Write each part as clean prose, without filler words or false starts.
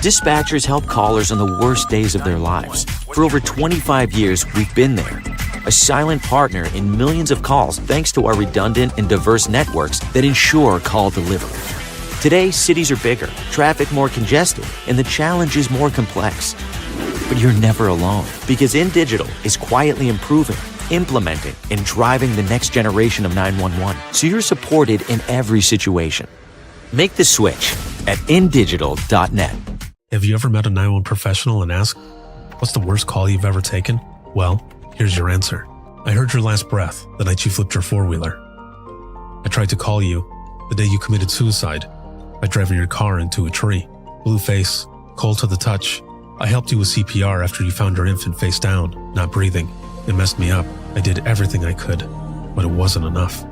Dispatchers help callers on the worst days of their lives. For over 25 years, we've been there. A silent partner in millions of calls thanks to our redundant and diverse networks that ensure call delivery. Today, cities are bigger, traffic more congested, and the challenge is more complex. But you're never alone, because InDigital is quietly improving, implementing, and driving the next generation of 911, so you're supported in every situation. Make the switch at indigital.net. Have you ever met a 911 professional and asked, what's the worst call you've ever taken? Well, here's your answer. I heard your last breath the night you flipped your four-wheeler. I tried to call you the day you committed suicide by driving your car into a tree. Blue face, cold to the touch. I helped you with CPR after you found your infant face down, not breathing. It messed me up. I did everything I could, but it wasn't enough.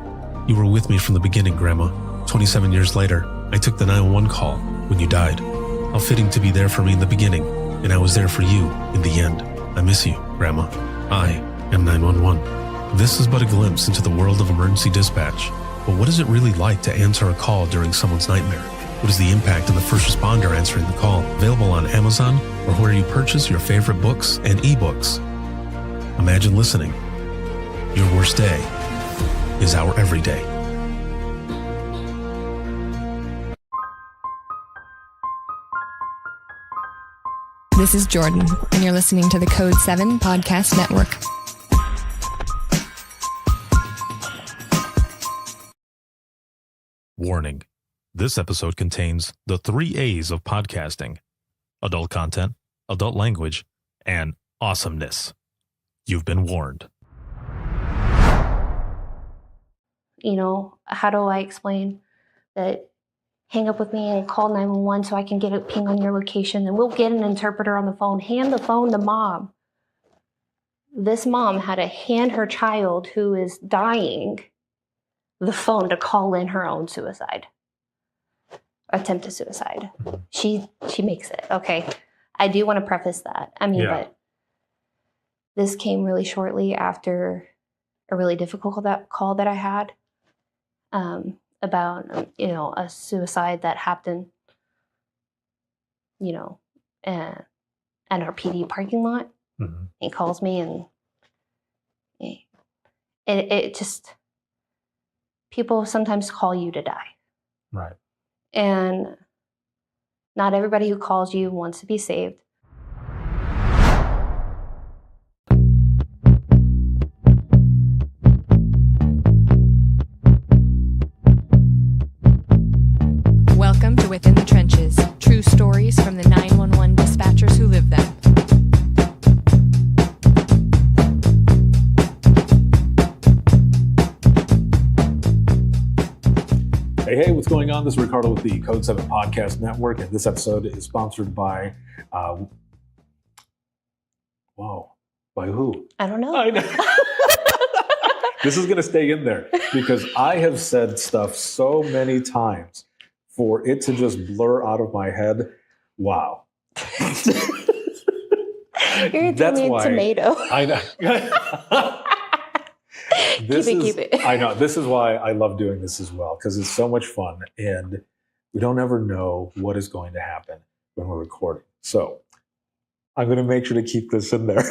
You were with me from the beginning, Grandma. 27 years later, I took the 911 call when you died. How fitting to be there for me in the beginning, and I was there for you in the end. I miss you, Grandma. I am 911. This is but a glimpse into the world of emergency dispatch. But what is it really like to answer a call during someone's nightmare? What is the impact of the first responder answering the call? Available on Amazon or where you purchase your favorite books and ebooks. Imagine listening. Your worst day is our everyday. This is Jordan, and you're listening to the Code 7 Podcast Network. Warning. This episode contains the 3 A's of podcasting: adult content, adult language, and awesomeness. You've been warned. You know, how do I explain that? Hang up with me and call 911 so I can get a ping on your location, and we'll get an interpreter on the phone. Hand the phone to mom. This mom had to hand her child who is dying the phone to call in her own suicide. Attempted suicide. She makes it. Okay. I do want to preface that. But this came really shortly after a really difficult call that I had. About, a suicide that happened, at our PD parking lot. Mm-hmm. He calls me and it just, people sometimes call you to die. Right. And not everybody who calls you wants to be saved. Welcome to Within the Trenches, true stories from the 911 dispatchers who live them. Hey, what's going on? This is Ricardo with the Code 7 Podcast Network, and this episode is sponsored by, by who? I don't know. I know. This is going to stay in there because I have said stuff so many times for it to just blur out of my head. Wow. You're telling me a tomato. I know. Keep it. I know. This is why I love doing this as well, because it's so much fun, and we don't ever know what is going to happen when we're recording. So I'm going to make sure to keep this in there.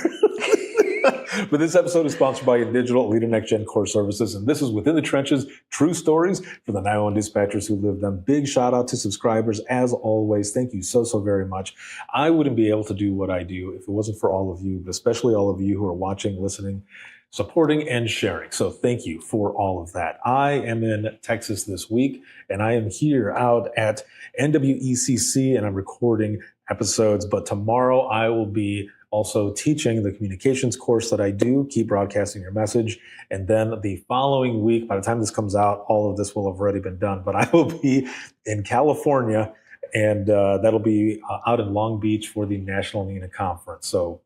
But this episode is sponsored by InDigital, leader next-gen core services, and this is Within the Trenches, true stories for the 911 dispatchers who live them. Big shout out to subscribers, as always. Thank you so very much. I wouldn't be able to do what I do if it wasn't for all of you, but especially all of you who are watching, listening, supporting, and sharing. So thank you for all of that. I am in Texas this week, and I am here out at NWECC, and I'm recording episodes, but tomorrow I will be also teaching the communications course that I do, Keep Broadcasting Your Message. And then the following week, by the time this comes out, all of this will have already been done, but I will be in California, and that'll be out in Long Beach for the National NENA Conference. So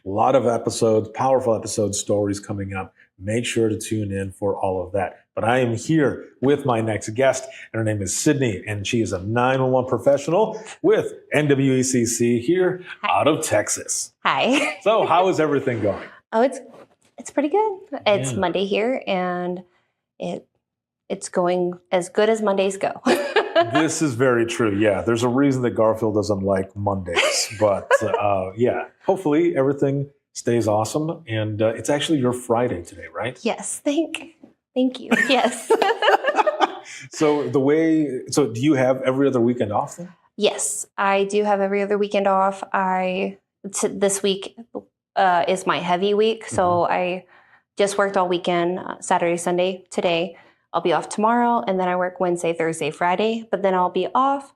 a lot of episodes, powerful episodes, stories coming up. Make sure to tune in for all of that. But I am here with my next guest, and her name is Sydney, and she is a 911 professional with NWECC here out of Texas. Hi. So how is everything going? Oh, it's pretty good. It's Monday here, and it's going as good as Mondays go. This is very true. Yeah, there's a reason that Garfield doesn't like Mondays. But yeah, hopefully everything stays awesome. And it's actually your Friday today, right? Yes, thank you. Yes. So do you have every other weekend off then? Yes, I do have every other weekend off. This week is my heavy week, so I just worked all weekend, Saturday, Sunday. Today, I'll be off tomorrow, and then I work Wednesday, Thursday, Friday. But then I'll be off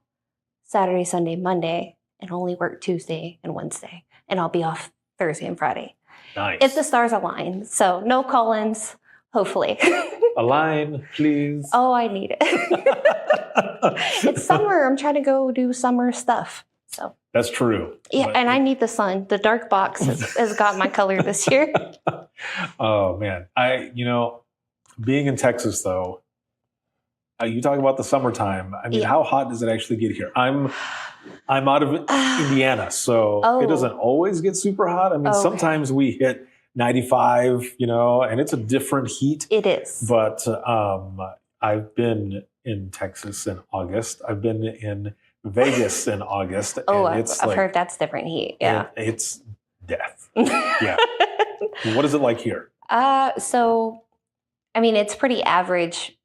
Saturday, Sunday, Monday, and only work Tuesday and Wednesday, and I'll be off Thursday and Friday. Nice. If the stars align, so no call-ins, hopefully. Align, please. Oh, I need it. It's summer. I'm trying to go do summer stuff. So that's true. Yeah, and I need the sun. The dark box has got my color this year. Oh man, being in Texas though, you talk about the summertime. I mean, how hot does it actually get here? I'm out of Indiana, so it doesn't always get super hot. I mean, sometimes we hit 95, and it's a different heat. It is. But I've been in Texas in August. I've been in Vegas in August. Oh, and I've heard that's different heat. Yeah. It's death. Yeah. What is it like here? So, I mean, it's pretty average,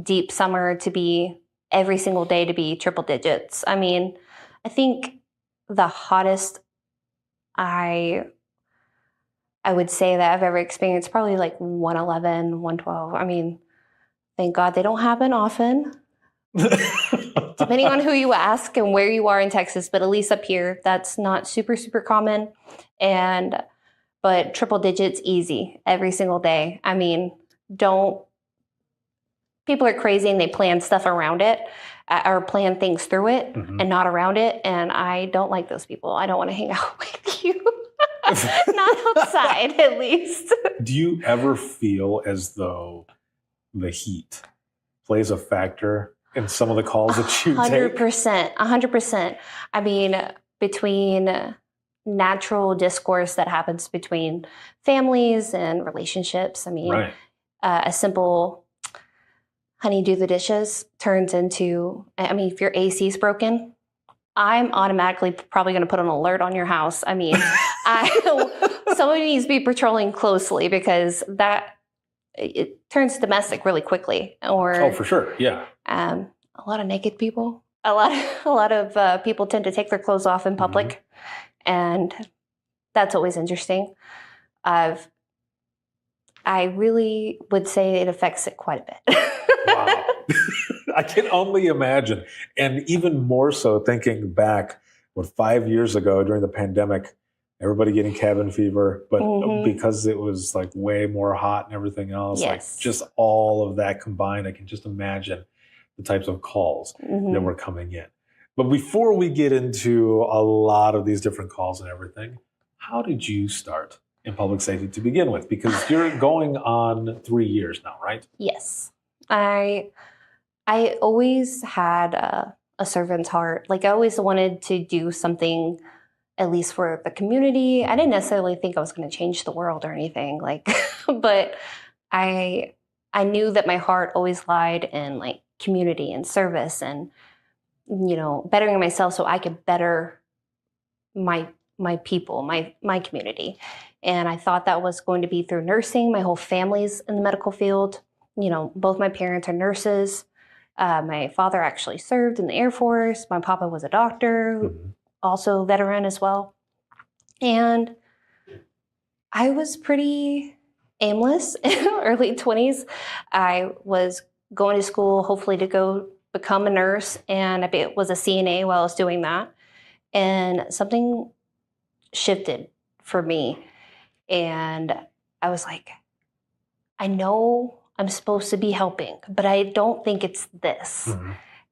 deep summer to be every single day to be triple digits. I mean, I think the hottest I would say that I've ever experienced probably like 111, 112. I mean, thank God they don't happen often. Depending on who you ask and where you are in Texas, but at least up here, that's not super, super common. But triple digits, easy every single day. I mean, people are crazy and they plan stuff around it or plan things through it and not around it. And I don't like those people. I don't want to hang out with you. Not outside, at least. Do you ever feel as though the heat plays a factor in some of the calls that you take? 100%. I mean, between natural discourse that happens between families and relationships, I mean, a simple honey, do the dishes turns into, I mean, if your AC's broken, I'm automatically probably going to put an alert on your house. I mean, somebody needs to be patrolling closely because it turns domestic really quickly. Or for sure, yeah. A lot of naked people. A lot of people tend to take their clothes off in public, and that's always interesting. I really would say it affects it quite a bit. Wow. I can only imagine. And even more so thinking back, 5 years ago during the pandemic, everybody getting cabin fever, but because it was like way more hot and everything else, like just all of that combined, I can just imagine the types of calls that were coming in. But before we get into a lot of these different calls and everything, how did you start in public safety to begin with? Because you're going on 3 years now, right? Yes. I always had a servant's heart. Like I always wanted to do something at least for the community. I didn't necessarily think I was going to change the world or anything, like, but I knew that my heart always lied in like community and service and, bettering myself so I could better my people, my community. And I thought that was going to be through nursing. My whole family's in the medical field. Both my parents are nurses. My father actually served in the Air Force. My papa was a doctor, also veteran as well. And I was pretty aimless in early 20s. I was going to school, hopefully to go become a nurse, and I was a CNA while I was doing that. And something shifted for me. And I was like, I know I'm supposed to be helping, but I don't think it's this.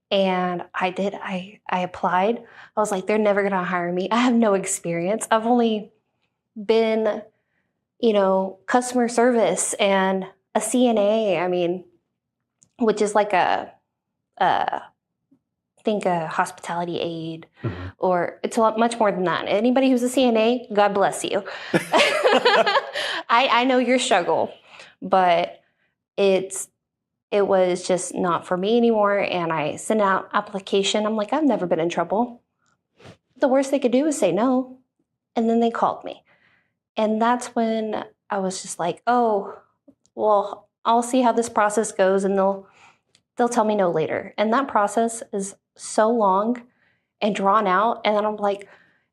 And I did. I applied. I was like, they're never going to hire me. I have no experience. I've only been, customer service and a CNA. I mean, which is like a hospitality aide, or it's a lot much more than that. Anybody who's a CNA, God bless you. I know your struggle, but it's it was just not for me anymore. And I sent out application. I'm like, I've never been in trouble. The worst they could do is say no. And then they called me. And that's when I was just like, oh, well, I'll see how this process goes, and they'll tell me no later. And that process is so long and drawn out. And then I'm like,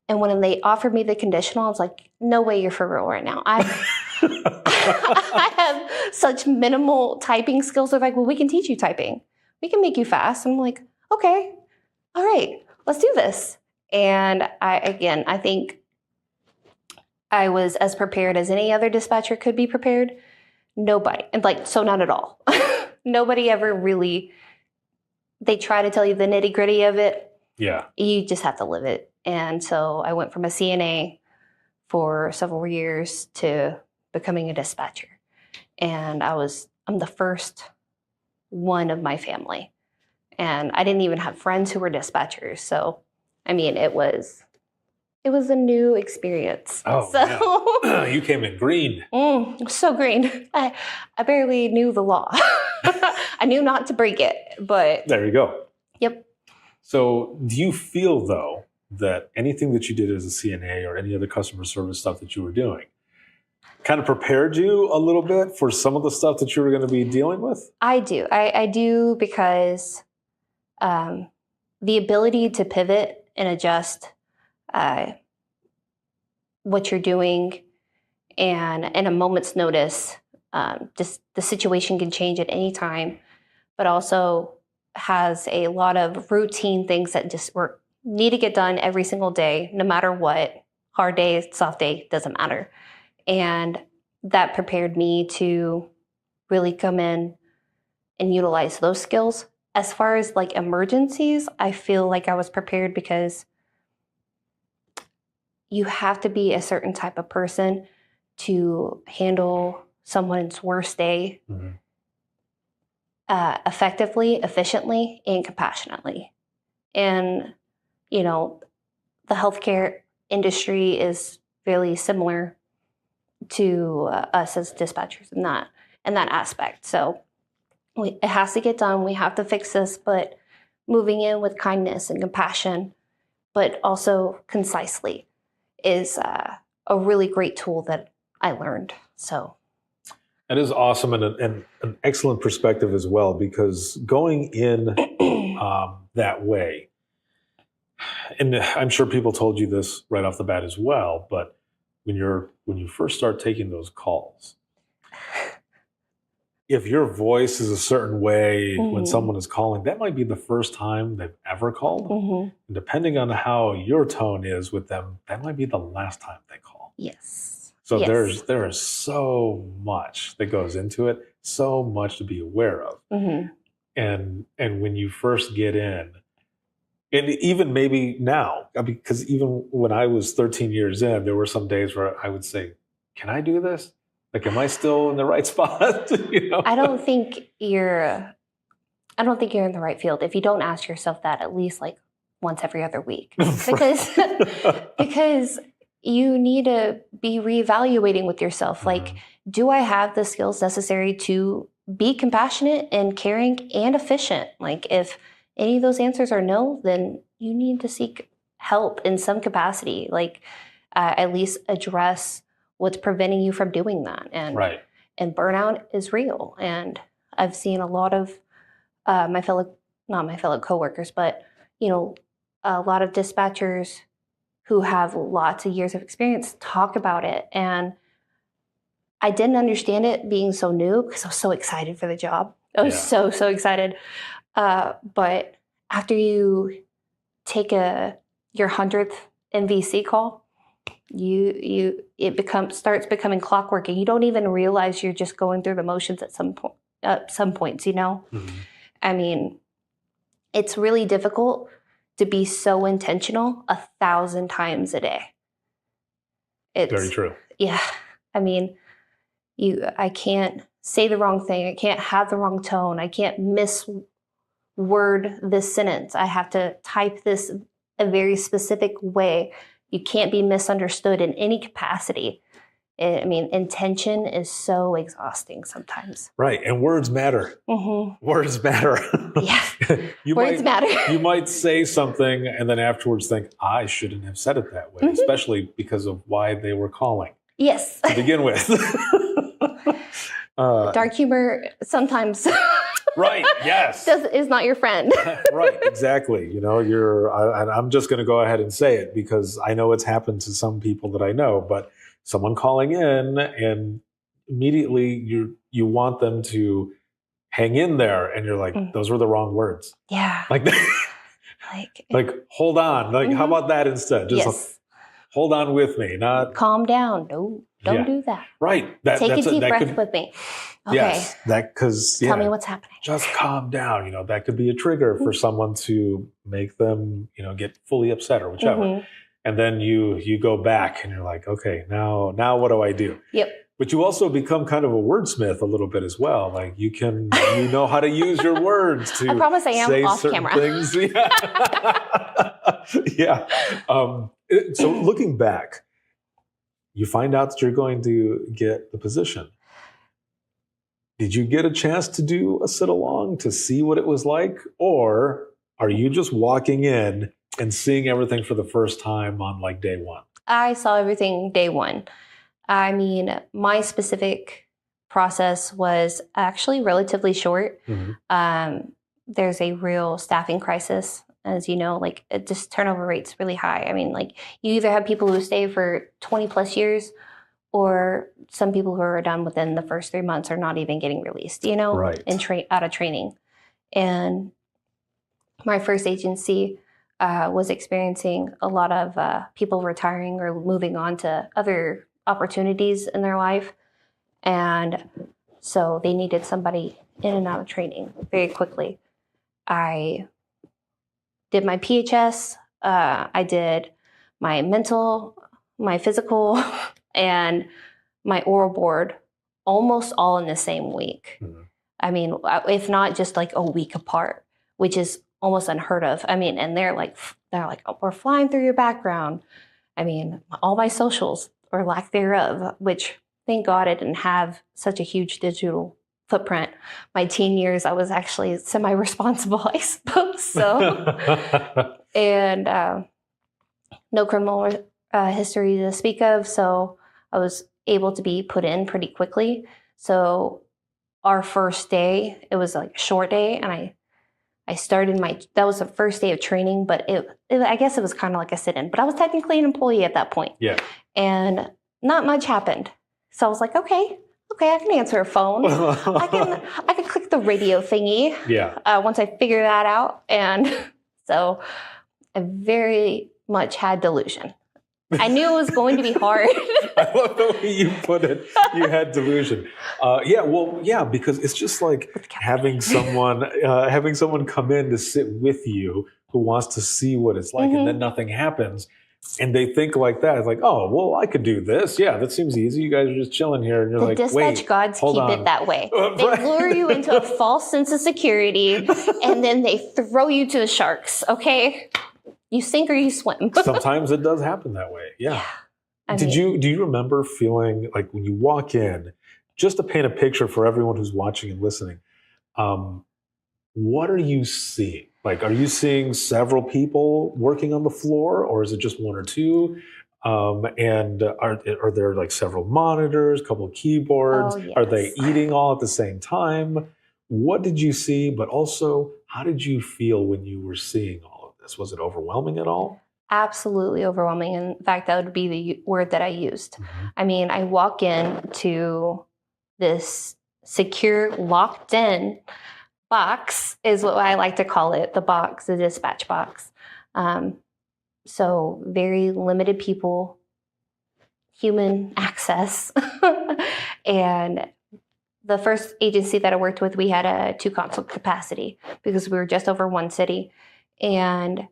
and when they offered me the conditional, I was like, no way you're for real right now. I have such minimal typing skills. They're like, well, we can teach you typing. We can make you fast. I'm like, okay, all right, let's do this. And I think I was as prepared as any other dispatcher could be prepared. Nobody, and so not at all. Nobody ever really, they try to tell you the nitty gritty of it. Yeah. You just have to live it. And so I went from a CNA for several years to becoming a dispatcher. And I'm the first one of my family. And I didn't even have friends who were dispatchers. So, I mean, it was a new experience. Oh, so, yeah. You came in green. So green. I barely knew the law. I knew not to break it, but... There you go. Yep. So do you feel, though, that anything that you did as a CNA or any other customer service stuff that you were doing kind of prepared you a little bit for some of the stuff that you were going to be dealing with? I do. I do, because the ability to pivot and adjust what you're doing, and in a moment's notice, just the situation can change at any time, but also has a lot of routine things that just need to get done every single day, no matter what. Hard day, soft day, doesn't matter. And that prepared me to really come in and utilize those skills. As far as emergencies, I feel like I was prepared, because you have to be a certain type of person to handle someone's worst day effectively, efficiently, and compassionately. And, the healthcare industry is really similar to us as dispatchers in that aspect. So it has to get done. We have to fix this, but moving in with kindness and compassion, but also concisely, is a really great tool that I learned. So that is awesome, and an excellent perspective as well, because going in that way, and I'm sure people told you this right off the bat as well, but when you first start taking those calls, if your voice is a certain way when someone is calling, that might be the first time they've ever called. And depending on how your tone is with them, that might be the last time they call. yes. So Yes. there is so much that goes into it, so much to be aware of. And when you first get in, and even maybe now, because even when I was 13 years in, there were some days where I would say, can I do this? Am I still in the right spot? I don't think you're in the right field if you don't ask yourself that at least once every other week, because you need to be reevaluating with yourself. Do I have the skills necessary to be compassionate and caring and efficient? If any of those answers are no, then you need to seek help in some capacity. At least address what's preventing you from doing that. And and burnout is real. And I've seen a lot of not my fellow coworkers, but a lot of dispatchers who have lots of years of experience talk about it. And I didn't understand it being so new, because I was so excited for the job. I was so excited. But after you take your 100th NVC call, it starts becoming clockwork, and you don't even realize you're just going through the motions at some points. I mean, it's really difficult to be so intentional 1,000 times a day. It's very true. Yeah, I mean, I can't say the wrong thing. I can't have the wrong tone. I can't misword this sentence. I have to type this a very specific way. You can't be misunderstood in any capacity. I mean, intention is so exhausting sometimes. Right. And words matter. Mm-hmm. Words matter. Yeah. Words matter. You might say something and then afterwards think, I shouldn't have said it that way, especially because of why they were calling. Yes. To begin with. Dark humor sometimes right, yes. is not your friend. Right, exactly. You know, I'm just going to go ahead and say it because I know it's happened to some people that I know, but someone calling in and immediately you want them to hang in there and you're like, those were the wrong words. Yeah. Like hold on. Like, how about that instead? Just hold on with me, not calm down. Don't do that. Right. Take a deep breath with me. Okay. Yes. Tell me what's happening. Just calm down. You know, that could be a trigger for someone to make them, you know, get fully upset or whichever. And then you go back and you're like, okay, now what do I do? Yep. But you also become kind of a wordsmith a little bit as well. Like you know how to use your words to I promise I am say off certain camera. things. Yeah. So looking back, you find out that you're going to get the position. Did you get a chance to do a sit-along to see what it was like? Or are you just walking in and seeing everything for the first time on like day one? I saw everything day one. I mean, my specific process was actually relatively short. There's a real staffing crisis. As you know, like just turnover rate's really high. I mean, like you either have people who stay for 20 plus years or some people who are done within the first 3 months are not even getting released, you know, right. and out of training. And my first agency was experiencing a lot of people retiring or moving on to other opportunities in their life. And so they needed somebody in and out of training very quickly. I did my PHS, I did my mental, my physical, and my oral board almost all in the same week. I mean, if not just like a week apart, which is almost unheard of. I mean, and they're like, oh, we're flying through your background. I mean, all my socials or lack thereof, which thank God I didn't have such a huge digital footprint. My teen years, I was actually semi-responsible, I suppose. So, and no criminal history to speak of. So I was able to be put in pretty quickly. So our first day, it was like a short day, and I started that was the first day of training, but I guess it was kind of like a sit-in, but I was technically an employee at that point. Yeah. And not much happened. So I was like, okay, I can answer a phone. I can click the radio thingy. Yeah. Once I figure that out. And so I very much had delusion. I knew it was going to be hard. I love the way you put it. You had delusion. Because it's just like having someone come in to sit with you who wants to see what it's like, and then nothing happens. And they think like that. It's like, oh, well, I could do this. Yeah, that seems easy. You guys are just chilling here. And you're like, wait, dispatch gods hold keep on. it that way. They lure you into a false sense of security, and then they throw you to the sharks, okay? You sink or you swim. Sometimes it does happen that way. Yeah. Do you remember feeling like when you walk in, just to paint a picture for everyone who's watching and listening, what are you seeing? Like, are you seeing several people working on the floor, or is it just one or two? And are there like several monitors, a couple of keyboards? Oh, yes. Are they eating all at the same time? What did you see? But also, how did you feel when you were seeing all of this? Was it overwhelming at all? Absolutely overwhelming. In fact, that would be the word that I used. I mean, I walk into this secure, locked in box is what I like to call it, the box, the dispatch box. So very limited people, human access. And the first agency that I worked with, we had a 2 console capacity because we were just over one city. And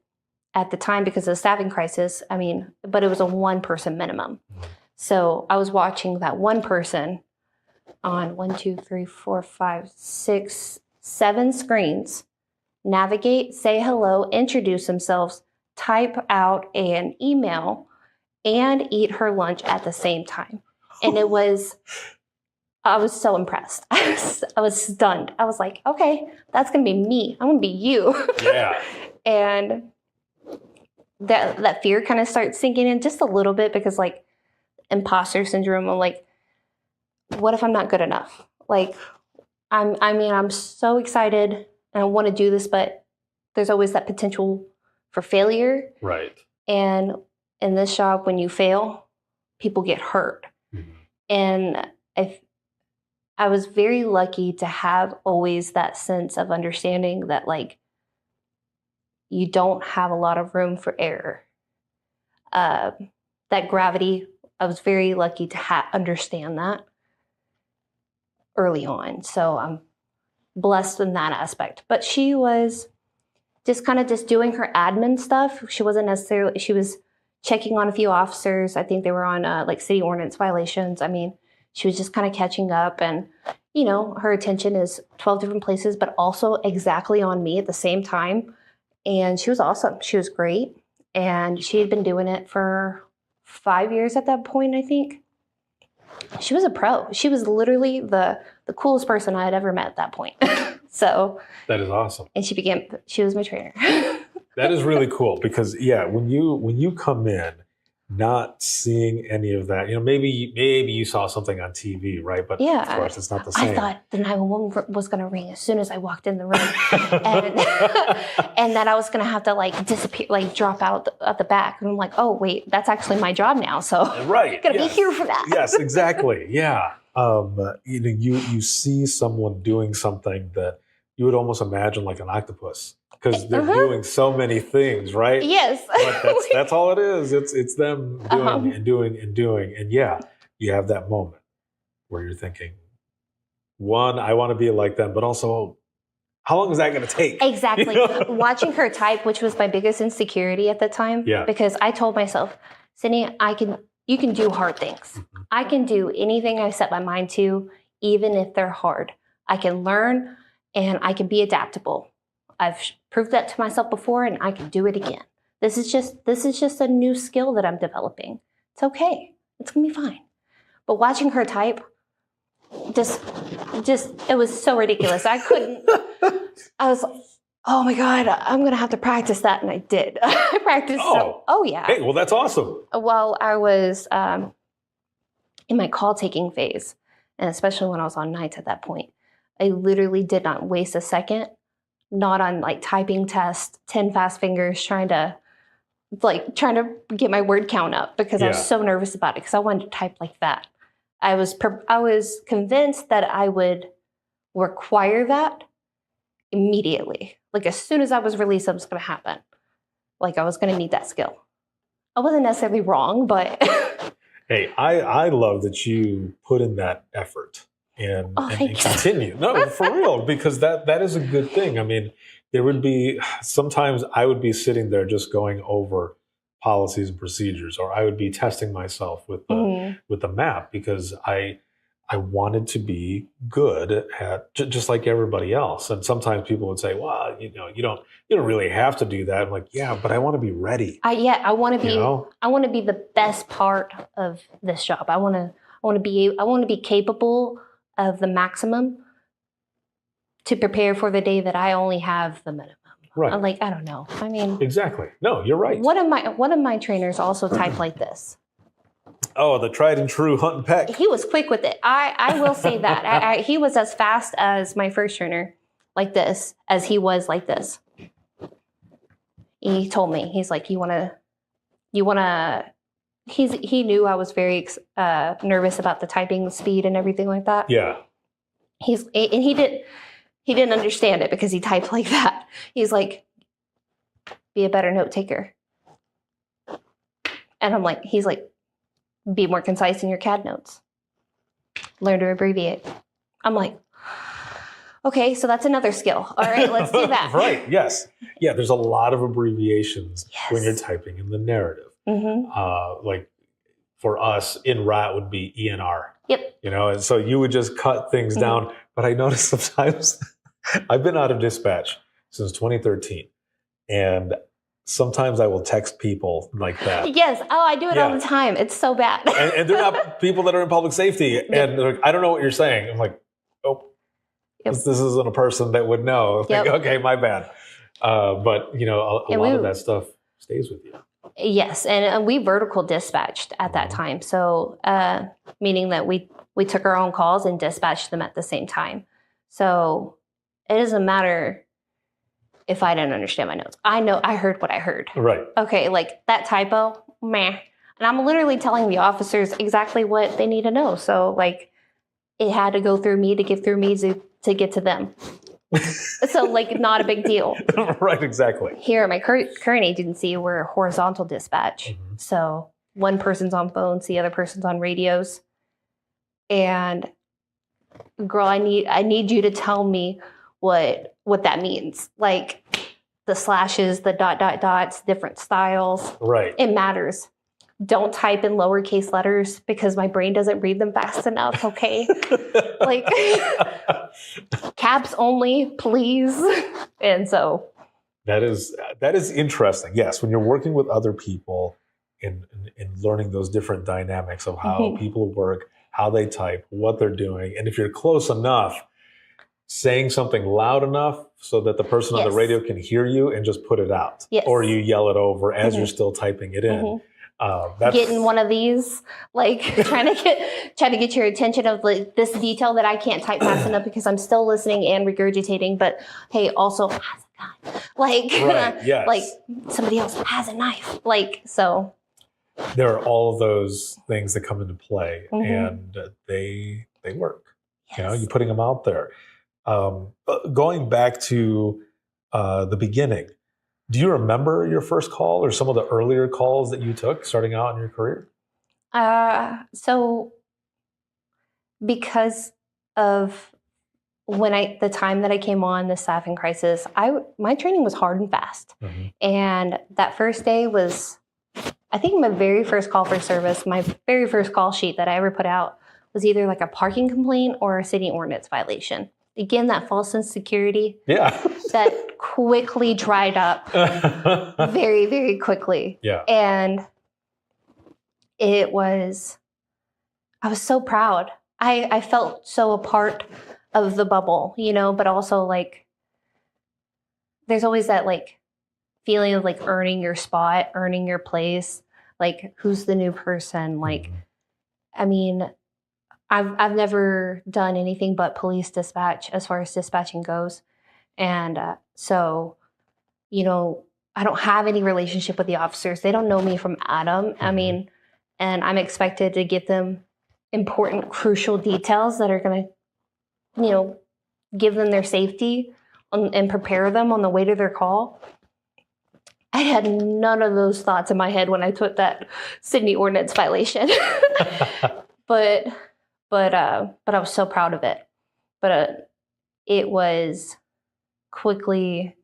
at the time, because of the staffing crisis, but it was a 1-person minimum. So I was watching that one person on 1, 2, 3, 4, 5, 6, 7 screens, navigate, say hello, introduce themselves, type out an email, and eat her lunch at the same time. And I was so impressed. I was stunned. I was like, okay, that's going to be me. I'm going to be you. Yeah. And that fear kind of starts sinking in just a little bit because like imposter syndrome. I'm like, what if I'm not good enough? Like, I'm so excited and I want to do this, but there's always that potential for failure. Right. And in this job, when you fail, people get hurt. Mm-hmm. And I was very lucky to have always that sense of understanding that like you don't have a lot of room for error. That gravity, I was very lucky to understand that early on. So I'm blessed in that aspect. But she was just kind of just doing her admin stuff. She wasn't necessarily, she was checking on a few officers. I think they were on like city ordinance violations. I mean, she was just kind of catching up and, you know, her attention is 12 different places, but also exactly on me at the same time. And she was awesome. She was great. And she had been doing it for 5 years at that point, I think. She was a pro. She was literally the coolest person I had ever met at that point. So that is awesome. And she was my trainer. That is really cool because when you come in not seeing any of that, you know, maybe you saw something on TV, right? But of course it's not the same. I thought the 911 was going to ring as soon as I walked in the room. and that I was going to have to like disappear, like drop out at the back. And I'm like, oh wait, that's actually my job now. So right. I'm going to be here for that. Yes, exactly. Yeah. You know, you see someone doing something that you would almost imagine like an octopus. Because they're doing so many things, right? Yes. But that's all it is. It's them doing and doing and doing. And you have that moment where you're thinking, one, I want to be like them, but also, how long is that going to take? Exactly. You know? Watching her type, which was my biggest insecurity at the time. Yeah. Because I told myself, Sydney, you can do hard things. Mm-hmm. I can do anything I set my mind to, even if they're hard. I can learn and I can be adaptable. I've proved that to myself before and I can do it again. This is just a new skill that I'm developing. It's okay. It's going to be fine. But watching her type, just it was so ridiculous. I was like, oh my God, I'm going to have to practice that. And I did. I practiced. Yeah. Hey, well, that's awesome. While I was in my call taking phase, and especially when I was on nights at that point, I literally did not waste a second. Not on like typing test, 10 fast fingers, trying to get my word count up because I was so nervous about it because I wanted to type like that. I was convinced that I would require that immediately. Like as soon as I was released, it was going to happen. Like I was going to need that skill. I wasn't necessarily wrong, but hey, I love that you put in that effort. And continue. No, for real, because that is a good thing. I mean, there would be sometimes I would be sitting there just going over policies and procedures, or I would be testing myself with the map because I wanted to be good at just like everybody else. And sometimes people would say, "Well, you know, you don't really have to do that." I'm like, "Yeah, but I want to be ready." I want to be. I want to be the best part of this job. I want to be capable of the maximum to prepare for the day that I only have the minimum. Right. I'm like, I don't know. I mean, exactly. No, you're right. One of my trainers also typed like this. Oh, the tried and true hunt and peck. He was quick with it. I will say that. He was as fast as my first trainer like this as he was like this. He told me, he's like, he knew I was very nervous about the typing speed and everything like that. Yeah. He didn't understand it because he typed like that. He's like, be a better note taker. And he's like, be more concise in your CAD notes. Learn to abbreviate. I'm like, okay, so that's another skill. All right, let's do that. Right, yes. Yeah, there's a lot of abbreviations when you're typing in the narrative. Mm-hmm. Like for us in RAT would be ENR. Yep. You know, and so you would just cut things down. But I noticed sometimes I've been out of dispatch since 2013. And sometimes I will text people like that. Yes. Oh, I do it all Yeah. the time. It's so bad. And they're not people that are in public safety. And they're like, I don't know what you're saying. I'm like, oh, Yep. this isn't a person that would know. Yep. Like, okay, my bad. But, you know, a lot of that stuff stays with you. Yes. And we vertical dispatched at that time. So, meaning that we took our own calls and dispatched them at the same time. So it doesn't matter if I didn't understand my notes. I heard what I heard. Right. Okay, like that typo, meh. And I'm literally telling the officers exactly what they need to know. So like it had to go through me to get through me to get to them. So like not a big deal. Right, exactly. Here at my current agency, we're horizontal dispatch. So one person's on phones, the other person's on radios. And girl, I need you to tell me what that means. Like the slashes, the ... dots, different styles. Right. It matters. Don't type in lowercase letters because my brain doesn't read them fast enough, okay? Like caps only, please. And so that is interesting. Yes, when you're working with other people in learning those different dynamics of how people work, how they type, what they're doing, and if you're close enough, saying something loud enough so that the person on the radio can hear you and just put it out. Yes. Or you yell it over as you're still typing it in. That's getting one of these, like trying to get your attention of like this detail that I can't type fast enough because I'm still listening and regurgitating. But hey, also has a gun, like yes. like somebody else has a knife, like so. There are all of those things that come into play, and they work. Yes. You know, you're putting them out there. Going back to the beginning. Do you remember your first call or some of the earlier calls that you took starting out in your career? So because of the time that I came on the staffing crisis, my training was hard and fast. And that first day was, I think my very first call for service, my very first call sheet that I ever put out was either like a parking complaint or a city ordinance violation. Again, that false insecurity that quickly dried up very, very quickly. Yeah. And I was so proud. I felt so a part of the bubble, you know, but also like there's always that like feeling of like earning your spot, earning your place, like who's the new person? Like, I mean, I've never done anything but police dispatch as far as dispatching goes. And so, you know, I don't have any relationship with the officers. They don't know me from Adam. I mean, and I'm expected to give them important, crucial details that are going to, you know, give them their safety and prepare them on the way to their call. I had none of those thoughts in my head when I took that Sydney ordinance violation. But I was so proud of it. But it was quickly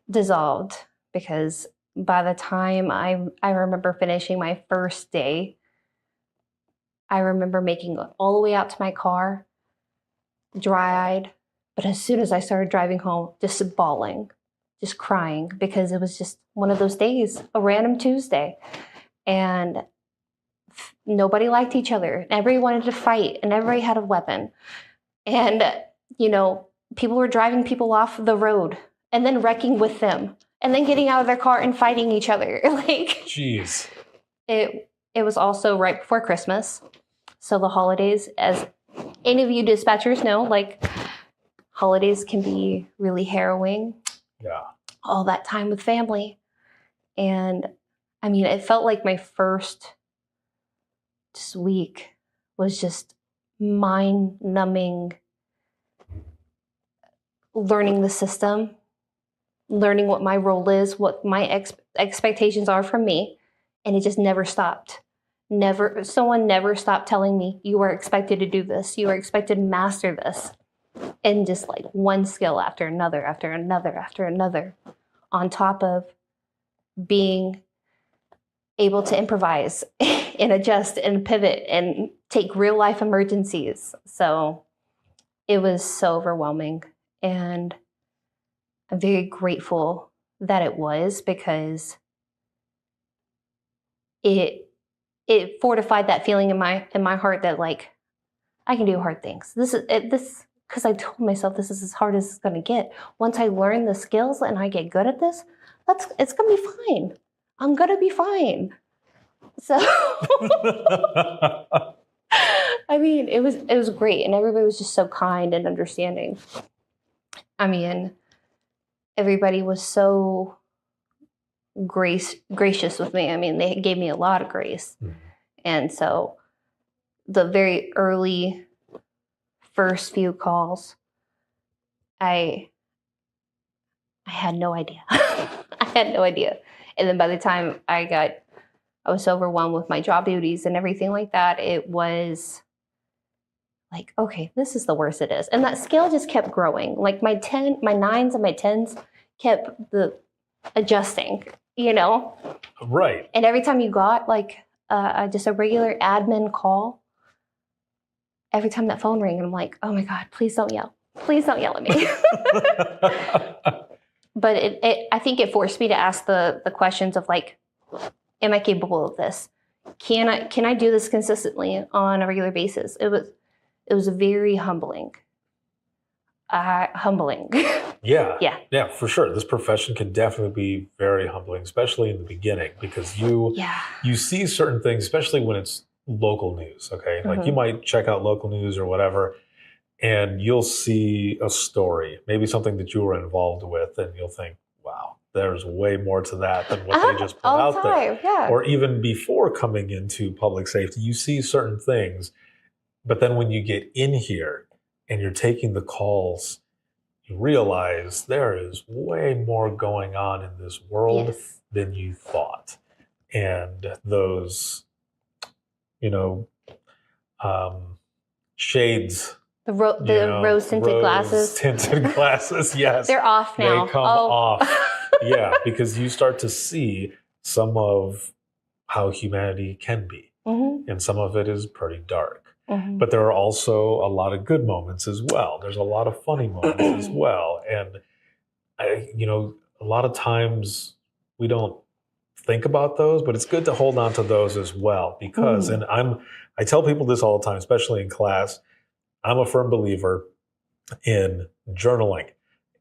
dissolved because by the time I remember finishing my first day, I remember making it all the way out to my car, dry-eyed. But as soon as I started driving home, just bawling, just crying, because it was just one of those days, a random Tuesday. And nobody liked each other. Everybody wanted to fight, and everybody had a weapon. And, you know, people were driving people off the road and then wrecking with them and then getting out of their car and fighting each other. Like, jeez. It was also right before Christmas. So the holidays, as any of you dispatchers know, like holidays can be really harrowing. Yeah. All that time with family. And I mean, it felt like my first week was just mind-numbing, learning the system, learning what my role is, what my expectations are from me, and it just never stopped. Someone never stopped telling me, you are expected to do this, you are expected to master this, and just like one skill after another, after another, after another, on top of being able to improvise and adjust and pivot and take real life emergencies. So it was so overwhelming, and I'm very grateful that it was, because it fortified that feeling in my heart that like I can do hard things. This because I told myself this is as hard as it's going to get. Once I learn the skills and I get good at this, it's going to be fine. I'm going to be fine. So I mean, it was great, and everybody was just so kind and understanding. I mean, everybody was so gracious with me. I mean, they gave me a lot of grace. Mm-hmm. And so the very early first few calls, I had no idea. I had no idea. And then by the time I was so overwhelmed with my job duties and everything like that, it was like, okay, this is the worst it is. And that scale just kept growing. Like my 9s and my 10s kept adjusting, you know? Right. And every time you got like just a regular admin call, every time that phone rang, I'm like, oh my God, please don't yell. Please don't yell at me. But I think it forced me to ask the questions of like, am I capable of this? Can I do this consistently on a regular basis? It was very humbling. Humbling. Yeah, for sure. This profession can definitely be very humbling, especially in the beginning, because you see certain things, especially when it's local news. Okay, like you might check out local news or whatever, and you'll see a story, maybe something that you were involved with, and you'll think, wow, there's way more to that than what they just put out there. Yeah. Or even before coming into public safety, you see certain things, but then when you get in here and you're taking the calls, you realize there is way more going on in this world than you thought. And those, shades. The rose-tinted glasses. Rose-tinted glasses, yes. They're off now. They come off. Yeah, because you start to see some of how humanity can be. Mm-hmm. And some of it is pretty dark. Mm-hmm. But there are also a lot of good moments as well. There's a lot of funny moments as well. And, a lot of times we don't think about those, but it's good to hold on to those as well. Because, and I tell people this all the time, especially in class, I'm a firm believer in journaling.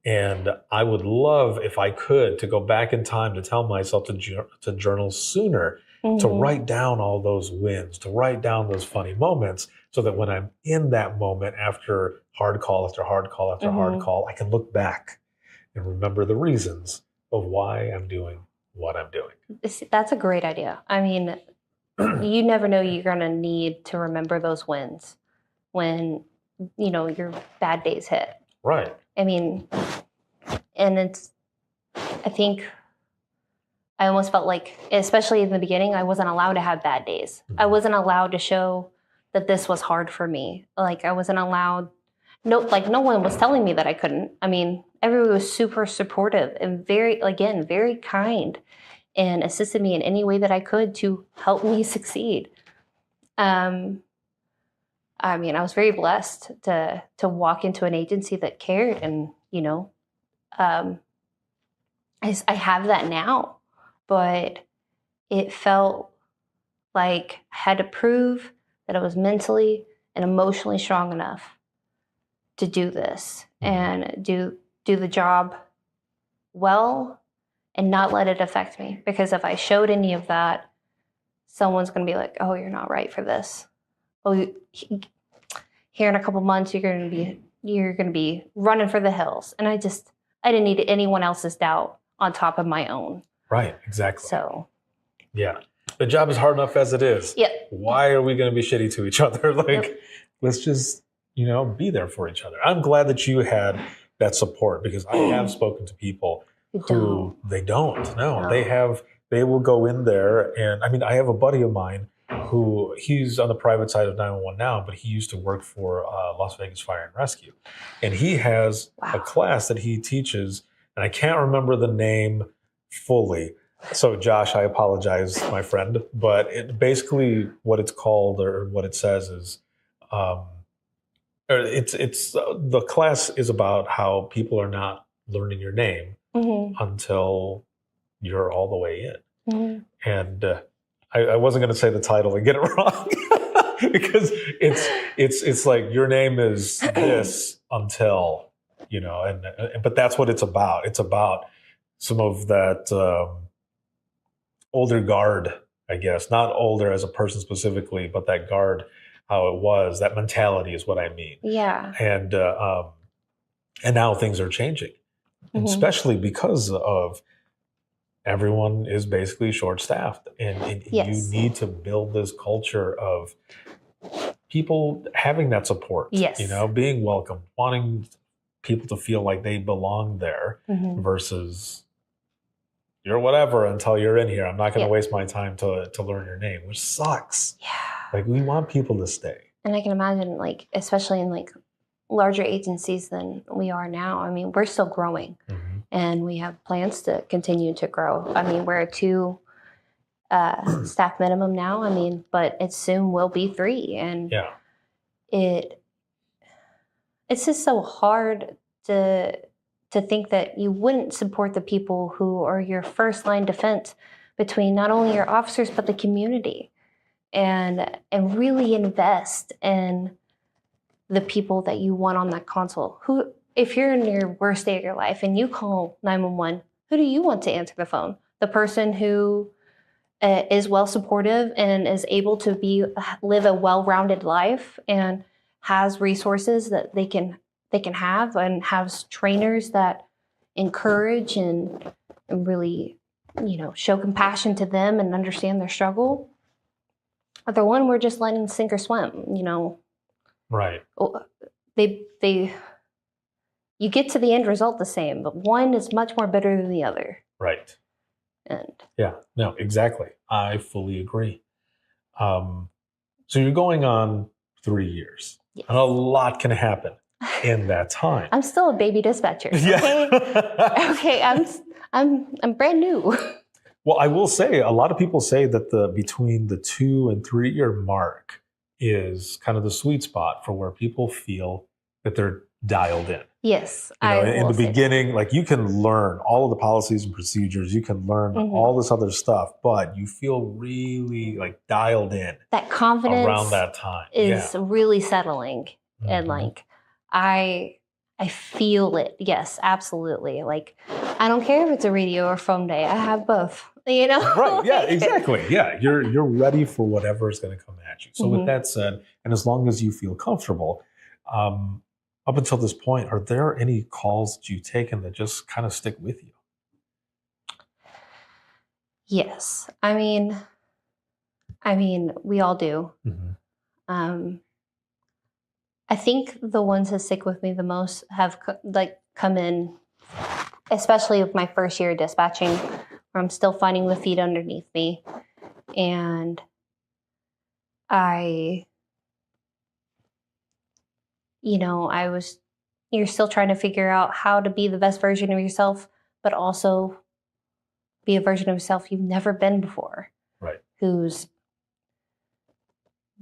And I would love, if I could, to go back in time to tell myself to journal sooner, to write down all those wins, to write down those funny moments, so that when I'm in that moment after hard call after hard call after hard call, I can look back and remember the reasons of why I'm doing what I'm doing. That's a great idea. I mean, you never know you're going to need to remember those wins when, your bad days hit. Right. I mean, and I think I almost felt like, especially in the beginning, I wasn't allowed to have bad days. I wasn't allowed to show that this was hard for me. Like I wasn't allowed, no one was telling me that I couldn't. I mean, everyone was super supportive and very kind and assisted me in any way that I could to help me succeed. I mean, I was very blessed to walk into an agency that cared, and I have that now, but it felt like I had to prove that I was mentally and emotionally strong enough to do this and do the job well and not let it affect me. Because if I showed any of that, someone's going to be like, oh, you're not right for this. Oh, here in a couple months, you're going to be running for the hills. And I didn't need anyone else's doubt on top of my own. Right, exactly. So, yeah. The job is hard enough as it is. Yep. Why are we going to be shitty to each other? Let's just, be there for each other. I'm glad that you had that support, because I have spoken to people who they don't. No, they will go in there. And I mean, I have a buddy of mine who he's on the private side of 911 now, but he used to work for Las Vegas Fire and Rescue. And he has a class that he teaches, and I can't remember the name fully. So Josh, I apologize, my friend, but basically what it's called, or what it says is, the class is about how people are not learning your name, until you're all the way in. Mm-hmm. And I wasn't going to say the title and get it wrong because it's like your name is this until, you know, and but that's what it's about. It's about some of that older guard, I guess, not older as a person specifically, but that guard, how it was, that mentality is what I mean. Yeah. And now things are changing, especially because of everyone is basically short-staffed, and Yes. you need to build this culture of people having that support. Yes. You know, being welcome, wanting people to feel like they belong there, versus you're whatever until you're in here. I'm not going to waste my time to learn your name, which sucks. Yeah. Like, we want people to stay. And I can imagine, like, especially in like larger agencies than we are now. I mean, we're still growing, and we have plans to continue to grow. I mean, we're at 2 staff minimum now. I mean, but it soon will be 3, and it's just so hard to think that you wouldn't support the people who are your first line defense between not only your officers but the community, and really invest in the people that you want on that console. Who, if you're in your worst day of your life and you call 911, who do you want to answer the phone? The person who is well supportive and is able to live a well-rounded life and has resources that they can have, and has trainers that encourage and really, you know, show compassion to them and understand their struggle, or the one we're just letting sink or swim, you know. Right. They you get to the end result the same, but one is much more bitter than the other. Right. And yeah, no, exactly. I fully agree. So you're going on 3 years, and a lot can happen in that time. I'm still a baby dispatcher. Okay. Yeah. Okay. I'm brand new. Well, I will say, a lot of people say that between the 2 and 3 year mark is kind of the sweet spot for where people feel that they're dialed in. Yes. You know, in the beginning, like, you can learn all of the policies and procedures, you can learn all this other stuff, but you feel really like dialed in. That confidence around that time is really settling. And like, I feel it. Yes, absolutely. Like, I don't care if it's a radio or phone day. I have both, you know? Right. Yeah, exactly. Yeah. You're ready for whatever is going to come at you. So with that said, and as long as you feel comfortable, up until this point, are there any calls that you've taken that just kind of stick with you? Yes. I mean, we all do. I think the ones that stick with me the most have come in, especially with my first year dispatching, where I'm still finding the feet underneath me. And you're still trying to figure out how to be the best version of yourself, but also be a version of yourself you've never been before. Right.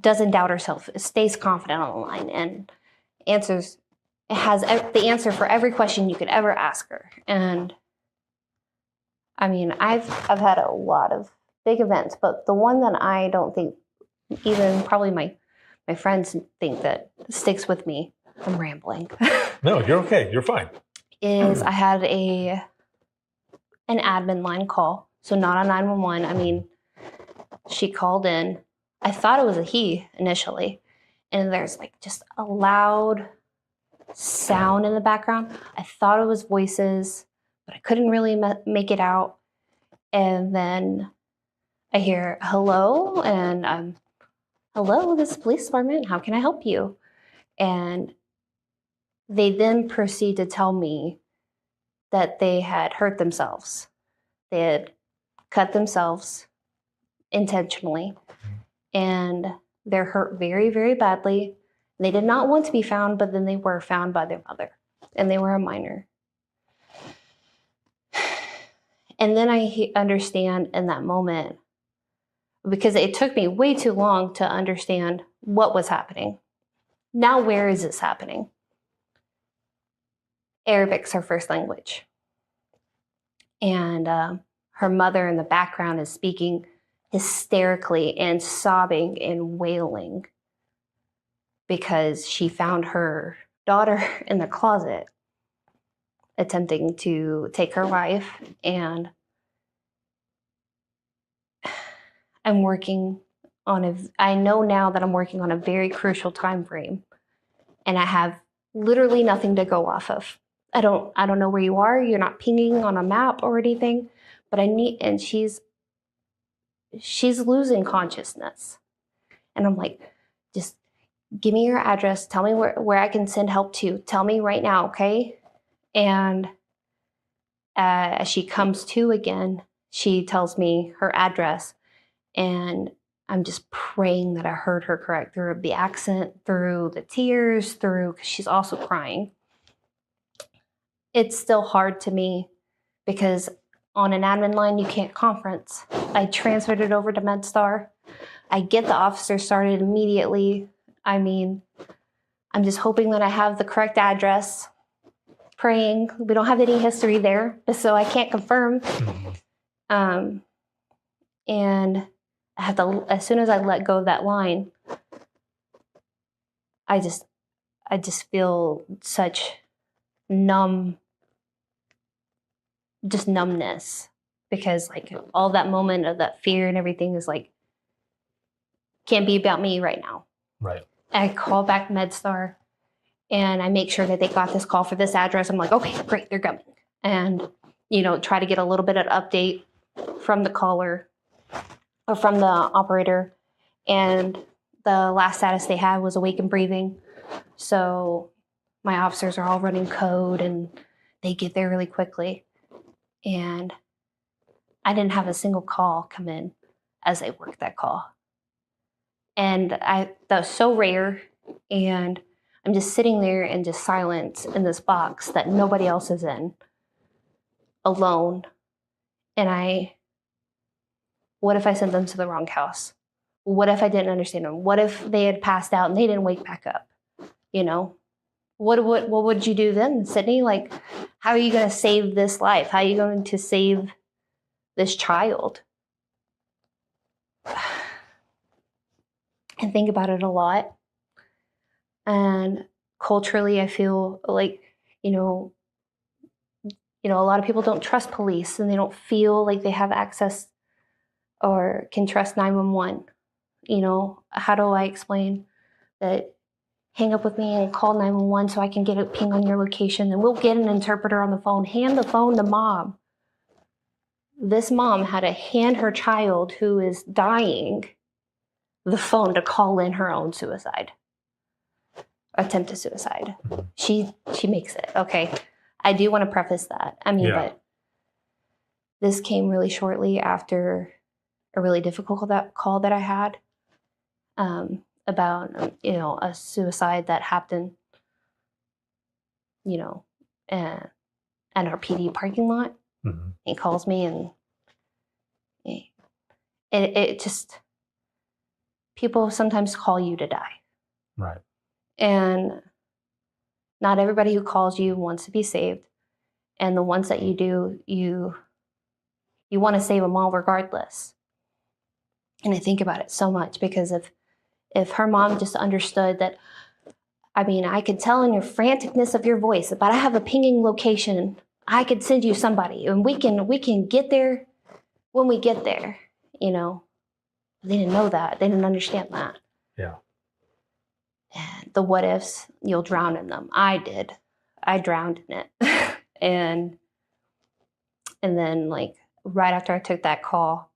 Doesn't doubt herself, stays confident on the line, and has the answer for every question you could ever ask her. And I mean, I've had a lot of big events, but the one that I don't think even probably my friends think that sticks with me, I'm rambling. No, you're okay. You're fine. Is I had an admin line call, so not a 911. I mean, she called in. I thought it was a he initially, and there's like just a loud sound in the background. I thought it was voices, but I couldn't really make it out. And then I hear hello, and I'm, hello, this is the police department. How can I help you? And they then proceed to tell me that they had hurt themselves. They had cut themselves intentionally, and they're hurt very, very badly. They did not want to be found, but then they were found by their mother, and they were a minor. And then I understand in that moment, because it took me way too long to understand what was happening. Now, where is this happening? Arabic's her first language. And her mother in the background is speaking hysterically and sobbing and wailing because she found her daughter in the closet attempting to take her life. And I know now that I'm working on a very crucial time frame, and I have literally nothing to go off of. I don't know where you are. You're not pinging on a map or anything, but and she's losing consciousness. And I'm like, just give me your address. Tell me where I can send help to. Tell me right now, okay? And as she comes to again, she tells me her address, and I'm just praying that I heard her correct through the accent, through the tears, because she's also crying. It's still hard to me because on an admin line, you can't conference. I transferred it over to MedStar. I get the officer started immediately. I mean, I'm just hoping that I have the correct address, praying. We don't have any history there, so I can't confirm. And I have to, as soon as I let go of that line, I just feel such numbness, because like all that moment of that fear and everything is like, can't be about me right now. Right. I call back MedStar and I make sure that they got this call for this address. I'm like, okay, great, they're coming. And, try to get a little bit of update from the caller or from the operator. And the last status they had was awake and breathing. So my officers are all running code and they get there really quickly. And I didn't have a single call come in as I worked that call. And that was so rare. And I'm just sitting there in just silence in this box that nobody else is in, alone. And what if I sent them to the wrong house? What if I didn't understand them? What if they had passed out and they didn't wake back up? What would you do then, Sydney? Like, how are you going to save this life? How are you going to save this child? And think about it a lot. And culturally, I feel like, a lot of people don't trust police and they don't feel like they have access or can trust 911. How do I explain that? Hang up with me and call 911 so I can get a ping on your location, and we'll get an interpreter on the phone. Hand the phone to mom. This mom had to hand her child who is dying the phone to call in her own attempted suicide. She makes it. Okay. I do want to preface that. But this came really shortly after a really difficult call that I had. About, a suicide that happened, in our PD parking lot. Mm-hmm. He calls me and it just, people sometimes call you to die. Right. And not everybody who calls you wants to be saved. And the ones that you do, you want to save them all regardless. And I think about it so much because if her mom just understood that, I could tell in your franticness of your voice, but I have a pinging location. I could send you somebody and we can get there when we get there, They didn't know that. They didn't understand that. Yeah. And the what ifs, you'll drown in them. I did. I drowned in it. and then like right after I took that call,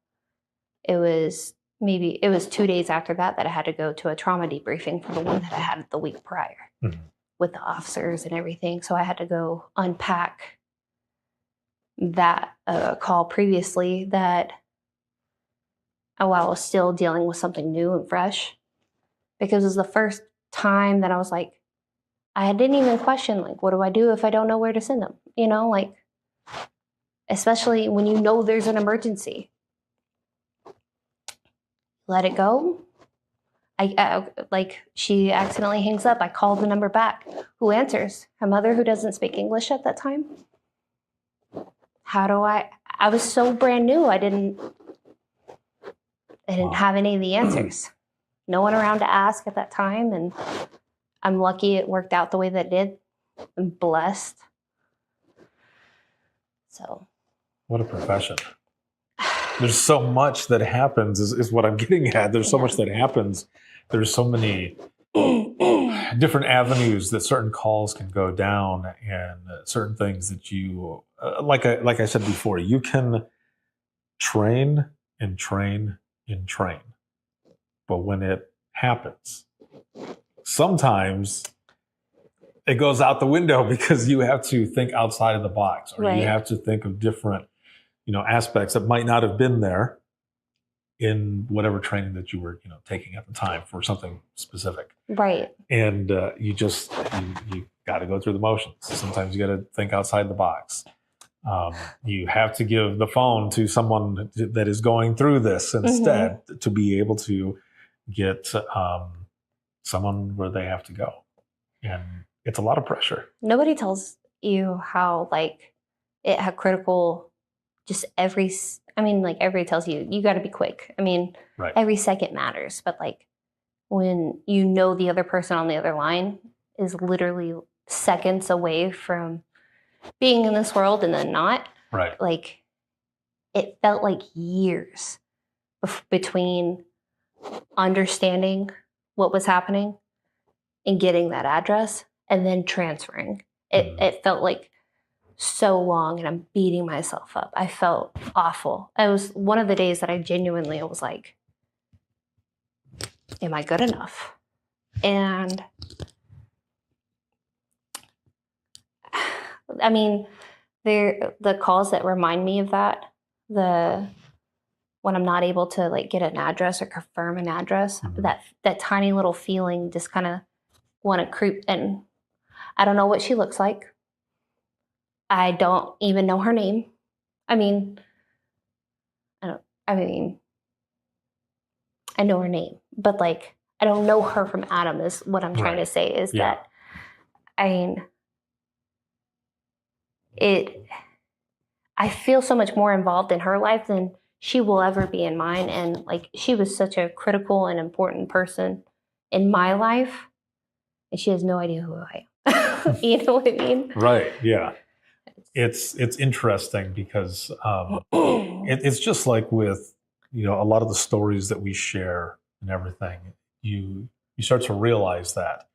it was 2 days after that I had to go to a trauma debriefing for the one that I had the week prior with the officers and everything. So I had to go unpack that call previously that while I was still dealing with something new and fresh, because it was the first time that I was like, I didn't even question, like, what do I do if I don't know where to send them? Especially when there's an emergency. Let it go. She accidentally hangs up. I call the number back. Who answers? Her mother, who doesn't speak English at that time. How I was so brand new. I didn't Wow. have any of the answers. No one around to ask at that time. And I'm lucky it worked out the way that it did. I'm blessed. So. What a profession. There's so much that happens is what I'm getting at. There's so much that happens. There's so many different avenues that certain calls can go down, and certain things that you, like I said before, you can train and train and train. But when it happens, sometimes it goes out the window because you have to think outside of the box, or Right. you have to think of different, aspects that might not have been there in whatever training that you were, taking at the time for something specific. Right. And you got to go through the motions. Sometimes you got to think outside the box. You have to give the phone to someone that is going through this instead to be able to get someone where they have to go. And it's a lot of pressure. Nobody tells you how how critical just everybody tells you got to be quick. Right. Every second matters. But when the other person on the other line is literally seconds away from being in this world and then not, Right. It felt like years between understanding what was happening and getting that address and then transferring. It felt like so long, and I'm beating myself up. I felt awful. It was one of the days that I genuinely was like, am I good enough? And the calls that remind me of that, when I'm not able to get an address or confirm an address, that tiny little feeling just kind of want to creep in. I don't know what she looks like. I don't even know her name. I know her name, but I don't know her from Adam is what I'm trying to say is that, I feel so much more involved in her life than she will ever be in mine. And she was such a critical and important person in my life, and she has no idea who I am. You know what I mean? Right. Yeah. It's interesting because it's just like with a lot of the stories that we share and everything. You start to realize that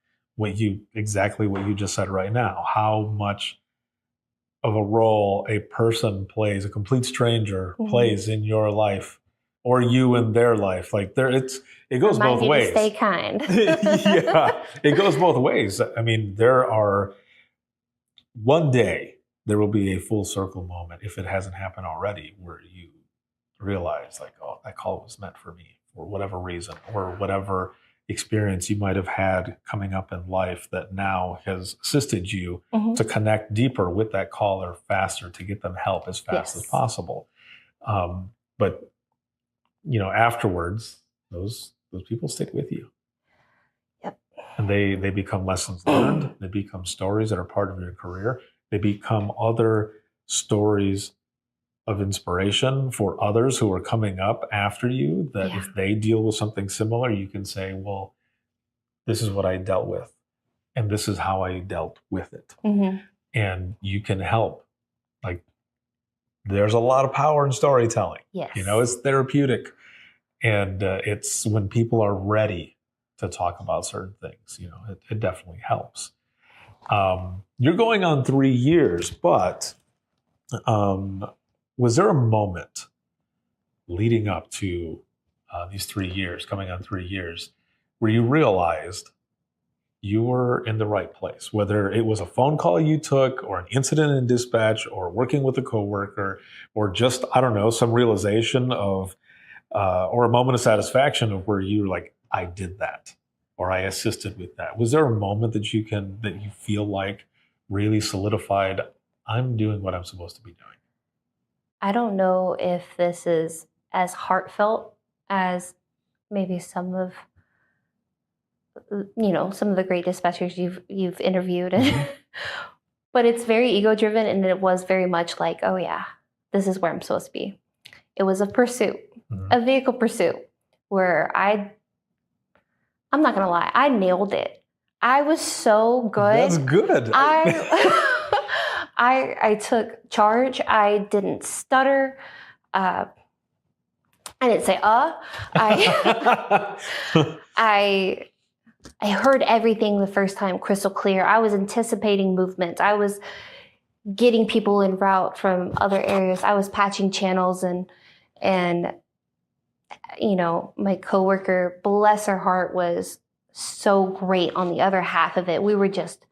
exactly what you just said right now, how much of a role a person plays, a complete stranger plays in your life, or you in their life. It goes both ways. Stay kind. Yeah, it goes both ways. One day there will be a full circle moment, if it hasn't happened already, where you realize oh, that call was meant for me for whatever reason, or whatever experience you might have had coming up in life that now has assisted you to connect deeper with that caller faster, to get them help as fast as possible. But afterwards, those people stick with you. Yep. And they become lessons learned. They become stories that are part of your career. They become other stories of inspiration for others who are coming up after you, that if they deal with something similar, you can say, well, this is what I dealt with, and this is how I dealt with it. And you can help. There's a lot of power in storytelling. Yes. It's therapeutic. And it's when people are ready to talk about certain things, it definitely helps. You're going on 3 years, but was there a moment leading up to these 3 years, coming on 3 years, where you realized you were in the right place, whether it was a phone call you took, or an incident in dispatch, or working with a coworker, or just, I don't know, some realization of, or a moment of satisfaction of where you're like, I did that, or I assisted with that? Was there a moment that you feel like really solidified, I'm doing what I'm supposed to be doing? I don't know if this is as heartfelt as maybe some of the great dispatchers you've interviewed, but it's very ego driven, and it was very much like, oh yeah, this is where I'm supposed to be. It was a pursuit, Mhm. a vehicle pursuit, where I'm not going to lie, I nailed it. I was so good. That's good. I took charge. I didn't stutter. I didn't say I heard everything the first time crystal clear. I was anticipating movement. I was getting people en route from other areas. I was patching channels and you know, my coworker, bless her heart, was so great on the other half of it. We were just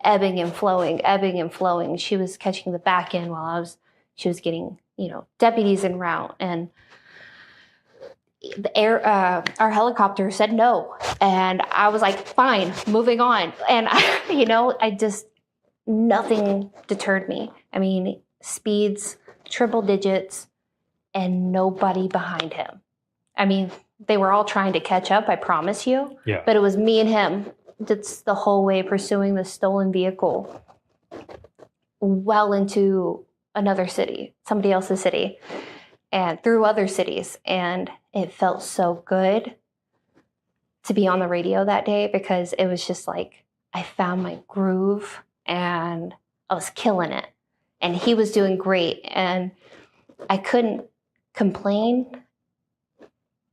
ebbing and flowing. She was catching the back end while she was getting, you know, deputies en route. And our helicopter said no. And I was like, fine, moving on. And you know, nothing deterred me. I mean, speeds, triple digits, and nobody behind him. I mean, they were all trying to catch up, I promise you. Yeah. But it was me and him that's the whole way pursuing the stolen vehicle well into another city, somebody else's city, and through other cities. And it felt so good to be on the radio that day, because it was just like I found my groove and I was killing it. And he was doing great. And I couldn't complain,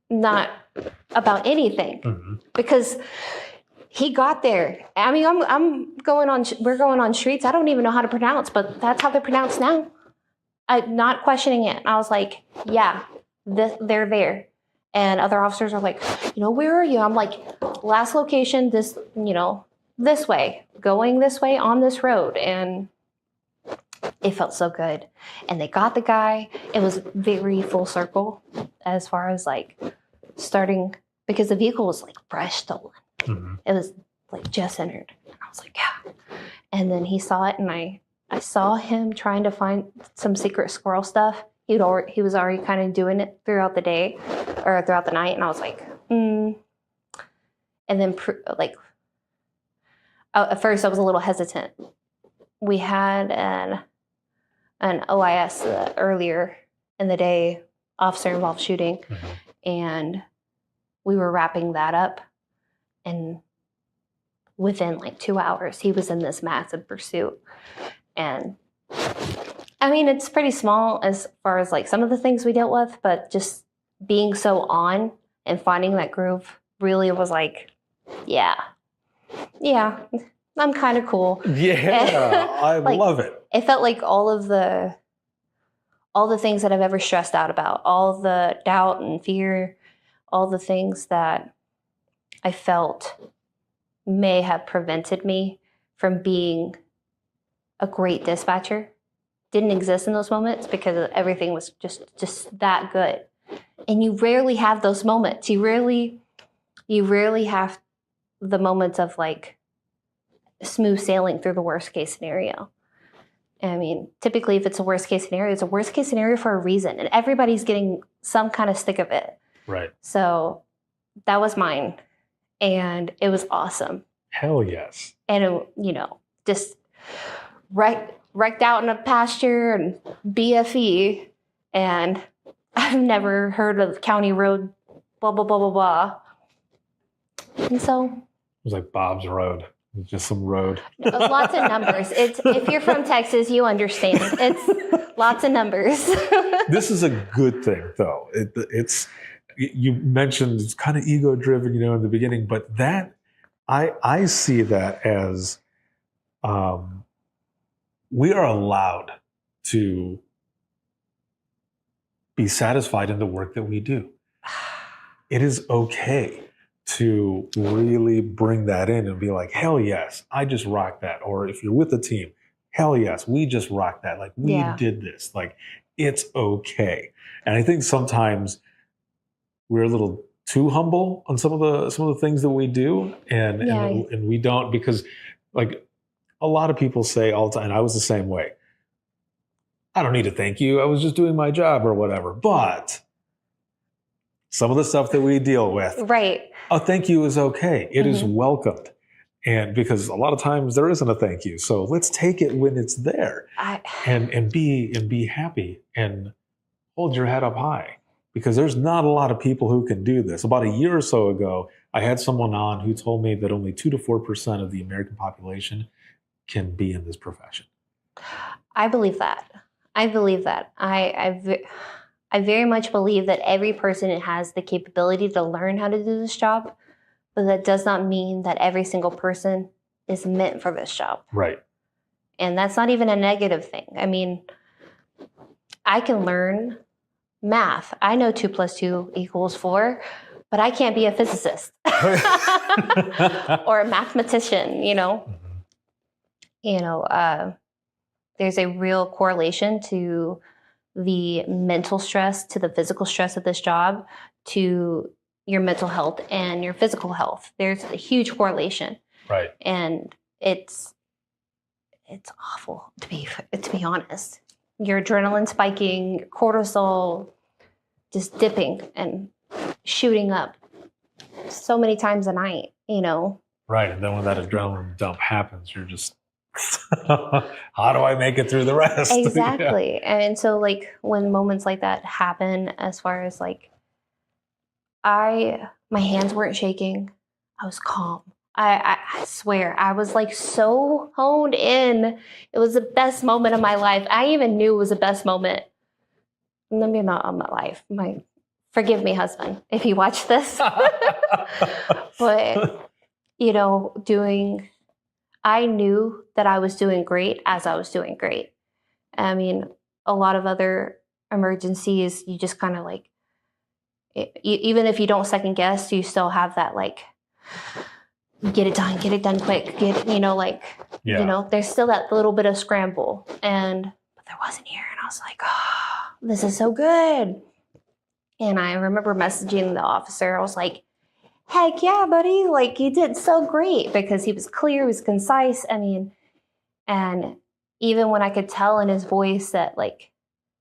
not about anything, because he got there. I mean, we're going on streets I don't even know how to pronounce, but that's how they're pronounced now. I'm not questioning it. I was like, yeah, they're there. And other officers are like, you know, where are you? I'm like, last location, this, you know, this way, going this way on this road. And it felt so good. And they got the guy. It was very full circle as far as like starting, because the vehicle was like fresh stolen. Mm-hmm. It was like just entered. I was like, yeah. And then he saw it, and I saw him trying to find some secret squirrel stuff. He was already kind of doing it throughout the day or throughout the night. And I was like, And then at first I was a little hesitant. We had an OIS earlier in the day, officer involved shooting. Mm-hmm. And we were wrapping that up. And within like 2 hours, he was in this massive pursuit. And I mean, it's pretty small as far as like some of the things we dealt with, but just being so on and finding that groove really was like, yeah, I'm kind of cool. Yeah, I like, love it. It felt like all the things that I've ever stressed out about, all the doubt and fear, all the things that I felt may have prevented me from being a great dispatcher didn't exist in those moments, because everything was just that good. And you rarely have those moments. You rarely have the moments of like smooth sailing through the worst case scenario. I mean, typically if it's a worst case scenario, it's a worst case scenario for a reason, and everybody's getting some kind of stick of it. Right. So that was mine, and it was awesome. Hell yes. And it, you know, just wrecked out in a pasture and BFE, and I've never heard of county road, blah, blah, blah, blah, blah. And so it was like Bob's Road. It's just some road. Lots of numbers. If you're from Texas, you understand. It's lots of numbers. This is a good thing, though. It's you mentioned it's kind of ego-driven, you know, in the beginning, but that I see that as we are allowed to be satisfied in the work that we do. It is okay to really bring that in and be like, hell yes, I just rocked that. Or if you're with the team, hell yes, we just rocked that. Like, we did this. Like, it's okay. And I think sometimes we're a little too humble on some of the things that we do, and we don't, because like a lot of people say all the time, and I was the same way, I don't need to thank you, I was just doing my job or whatever. But some of the stuff that we deal with, right? A thank you is okay. It is welcomed. And because a lot of times there isn't a thank you. So let's take it when it's there and be happy and hold your head up high, because there's not a lot of people who can do this. About a year or so ago, I had someone on who told me that only 2 to 4% of the American population can be in this profession. I believe that. I believe that. I very much believe that every person has the capability to learn how to do this job, but that does not mean that every single person is meant for this job. Right. And that's not even a negative thing. I mean, I can learn math. I know 2 + 2 = 4, but I can't be a physicist or a mathematician, you know. There's a real correlation to the mental stress, to the physical stress of this job, to your mental health and your physical health. There's a huge correlation. Right. And it's awful, to be honest. Your adrenaline spiking, your cortisol just dipping and shooting up so many times a night, you know. Right. And then when that adrenaline dump happens, you're just, how do I make it through the rest? Exactly. Yeah. And so, like, when moments like that happen, as far as like, my hands weren't shaking. I was calm. I swear, I was like so honed in. It was the best moment of my life. I even knew it was the best moment. Maybe not of my life. Forgive me, husband, if you watch this. But, you know, I knew that I was doing great as I was doing great. I mean, a lot of other emergencies, you just kind of like, even if you don't second guess, you still have that like, get it done quick, there's still that little bit of scramble. But there wasn't here. And I was like, oh, this is so good. And I remember messaging the officer. I was like, heck yeah, buddy. Like, you did so great, because he was clear, he was concise. I mean, and even when I could tell in his voice that, like,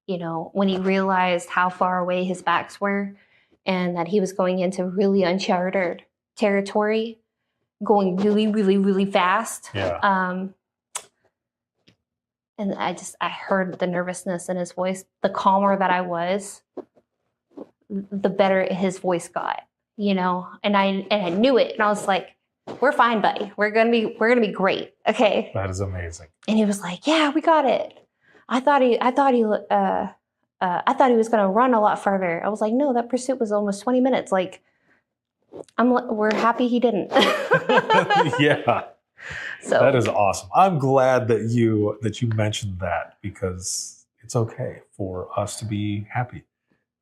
you know, when he realized how far away his backs were and that he was going into really uncharted territory, going really, really, really fast. Yeah. And I heard the nervousness in his voice. The calmer that I was, the better his voice got, you know. And I knew it, and I was like, "We're fine, buddy. We're gonna be great. Okay." That is amazing. And he was like, "Yeah, we got it." I thought he was gonna run a lot further. I was like, "No, that pursuit was almost 20 minutes. Like, we're happy he didn't." Yeah. So that is awesome. I'm glad that you mentioned that, because it's okay for us to be happy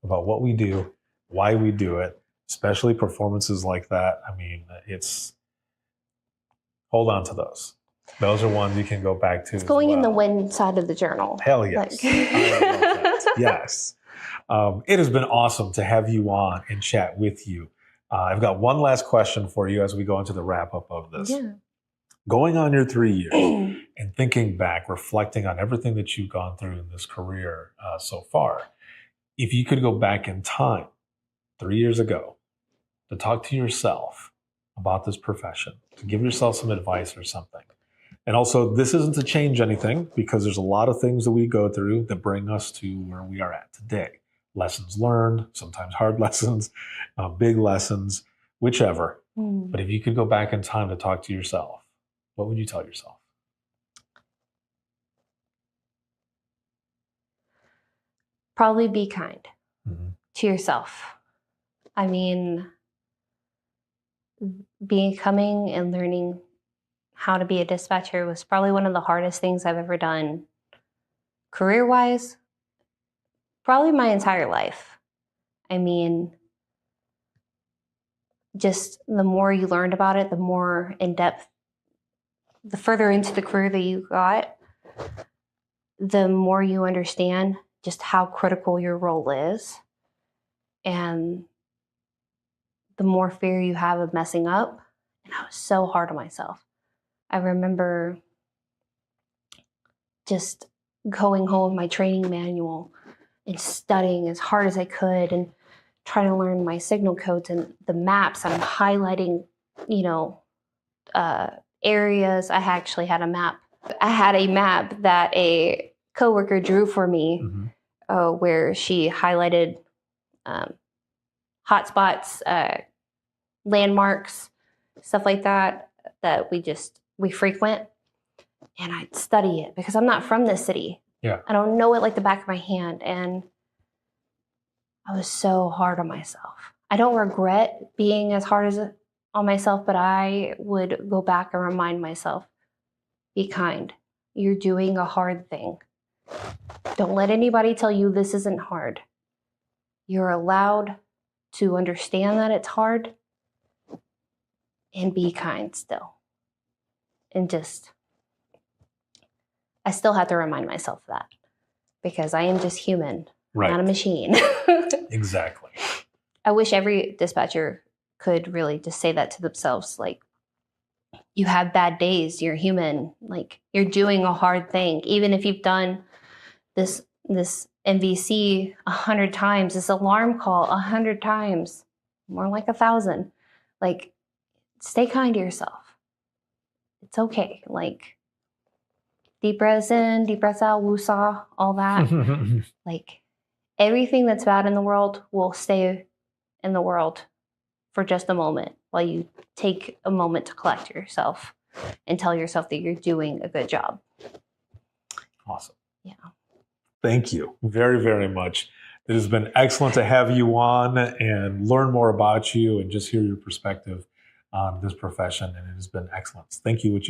about what we do, why we do it, especially performances like that. I mean, hold on to those. Those are ones you can go back to. It's going in the win side of the journal. Hell yes. I love that. Yes. It has been awesome to have you on and chat with you. I've got one last question for you as we go into the wrap up of this. Yeah. Going on your 3 years and thinking back, reflecting on everything that you've gone through in this career so far, if you could go back in time 3 years ago to talk to yourself about this profession, to give yourself some advice or something. And also, this isn't to change anything, because there's a lot of things that we go through that bring us to where we are at today. Lessons learned, sometimes hard lessons, big lessons, whichever. But if you could go back in time to talk to yourself, what would you tell yourself? Probably be kind to yourself. I mean, becoming and learning how to be a dispatcher was probably one of the hardest things I've ever done career-wise, probably my entire life. I mean, just the more you learned about it, the more in-depth, the further into the career that you got, the more you understand just how critical your role is, and the more fear you have of messing up. And I was so hard on myself. I remember just going home with my training manual and studying as hard as I could and trying to learn my signal codes and the maps. And I'm highlighting, areas. I actually had a map. I had a map that a coworker drew for me, where she highlighted hotspots, landmarks, stuff like that we frequent. And I'd study it because I'm not from this city. Yeah. I don't know it like the back of my hand. And I was so hard on myself. I don't regret being as hard on myself, but I would go back and remind myself, be kind. You're doing a hard thing. Don't let anybody tell you this isn't hard. You're allowed to understand that it's hard and be kind still. And I still have to remind myself of that because I am just human, not a machine. Exactly. I wish every dispatcher could really just say that to themselves. Like, you have bad days, you're human, like you're doing a hard thing. Even if you've done this NVC 100 times, this alarm call 100 times, more like 1,000, like, stay kind to yourself. It's okay. Like, deep breaths in, deep breaths out, woosah, all that. Like, everything that's bad in the world will stay in the world for just a moment while you take a moment to collect yourself and tell yourself that you're doing a good job. Awesome. Yeah. Thank you very, very much. It has been excellent to have you on and learn more about you and just hear your perspective on this profession. And it has been excellent. Thank you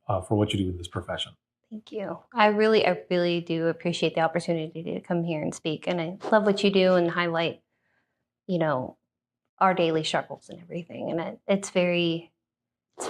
for what you do in this profession. Thank you. I really do appreciate the opportunity to come here and speak. And I love what you do and highlight, our daily struggles and everything. And it's very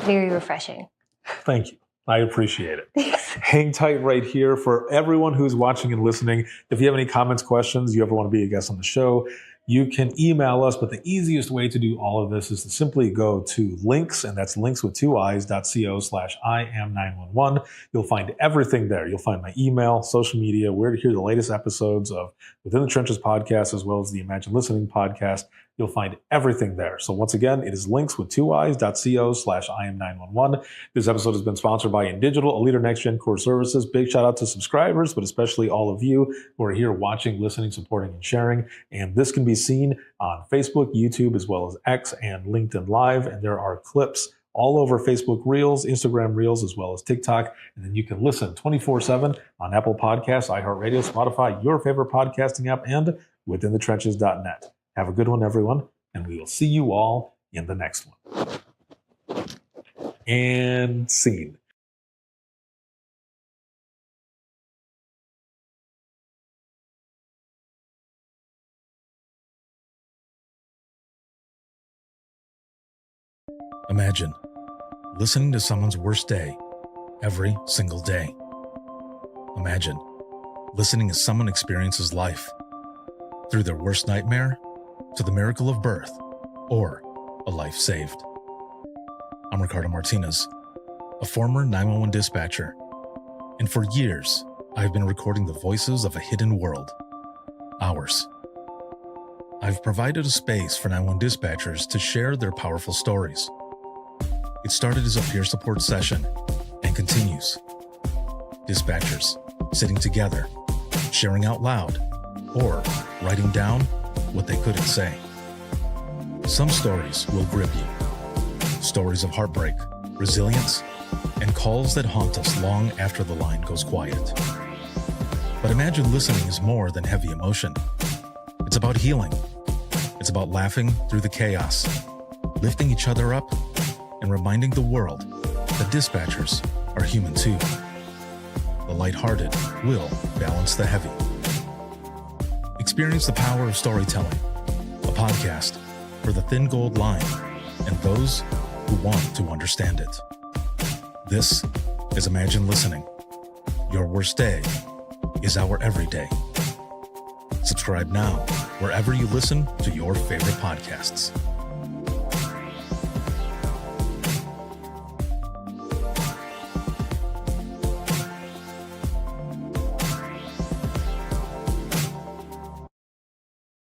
refreshing. Thank you. I appreciate it. Thanks. Hang tight right here for everyone who's watching and listening. If you have any comments, questions, you ever want to be a guest on the show, you can email us, but the easiest way to do all of this is to simply go to links, and that's linkswith2i's.co/IAM911. You'll find everything there. You'll find my email, social media, where to hear the latest episodes of Within the Trenches podcast, as well as the Imagine Listening podcast. You'll find everything there. So once again, it is linkswith2i's.co/IAM911. This episode has been sponsored by InDigital, a leader in next-gen core services. Big shout out to subscribers, but especially all of you who are here watching, listening, supporting, and sharing. And this can be seen on Facebook, YouTube, as well as X and LinkedIn Live. And there are clips all over Facebook Reels, Instagram Reels, as well as TikTok. And then you can listen 24/7 on Apple Podcasts, iHeartRadio, Spotify, your favorite podcasting app, and withinthetrenches.net. Have a good one, everyone, and we will see you all in the next one. And scene. Imagine listening to someone's worst day every single day. Imagine listening as someone experiences life through their worst nightmare to the miracle of birth or a life saved. I'm Ricardo Martinez, a former 911 dispatcher, and for years, I've been recording the voices of a hidden world, ours. I've provided a space for 911 dispatchers to share their powerful stories. It started as a peer support session and continues. Dispatchers sitting together, sharing out loud, or writing down what they couldn't say. Some stories will grip you. Stories of heartbreak, resilience, and calls that haunt us long after the line goes quiet. But imagine listening is more than heavy emotion. It's about healing. It's about laughing through the chaos, lifting each other up, and reminding the world that dispatchers are human too. The lighthearted will balance the heavy. Experience the power of storytelling, a podcast for the thin gold line and those who want to understand it. This is Imagine Listening. Your worst day is our everyday. Subscribe now wherever you listen to your favorite podcasts.